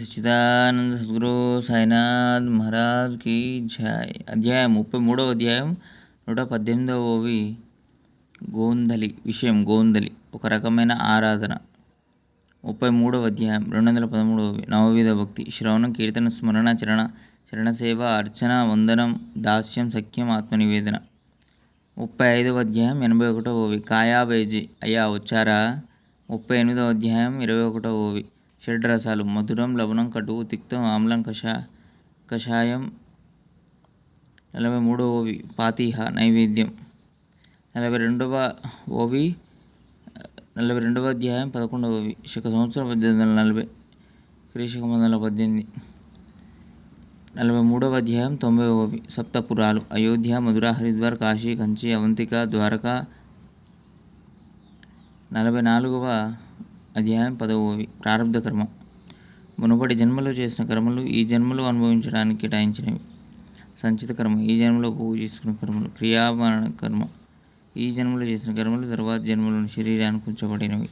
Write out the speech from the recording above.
సచ్చిదానంద సద్గురు సాయినాథ్ మహారాజ్ కి జై. అధ్యాయం 33వ అధ్యాయం 118వ ఓవి. గోందలి విషయం. గోందలి ఒక రకమైన ఆరాధన. 33వ అధ్యాయం 213వ ఓవి. నవవిధ భక్తి. శ్రవణం, కీర్తన, స్మరణ, చరణసేవ, అర్చన, వందనం, దాస్యం, సఖ్యం, ఆత్మనివేదన. 35వ అధ్యాయం 81వ ఓవి. కాయాబేజీ అయ్యా వచ్చారా. 38వ అధ్యాయం 21వ ఓవి. షడ్రసాలు. మధురం, లవణం, కటువు, తిక్తం, ఆమ్లం, కషాయం. 43వ ఓవి. పాతిహ నైవేద్యం. 42వ ఓవి. 42వ అధ్యాయం 11వ ఓవి. శక సంవత్సరం 1840 క్రీశకం 1818. 43వ అధ్యాయం 90వ ఓవి. సప్తపురాలు. అయోధ్య, మధుర, హరిద్వార్, కాశీ, కంచి, అవంతిక, ద్వారక. 44వ అధ్యాయం 10వ ఓవి. ప్రారబ్ధ కర్మ. మునుపటి జన్మలో చేసిన కర్మలు ఈ జన్మలో అనుభవించడానికి కేటాయించినవి. సంచిత కర్మ. ఈ జన్మలో పోగు చేసుకున్న కర్మలు. క్రియామరణ కర్మ. ఈ జన్మలో చేసిన కర్మలు తరువాత జన్మలోని శరీరానికి ఉంచబడినవి.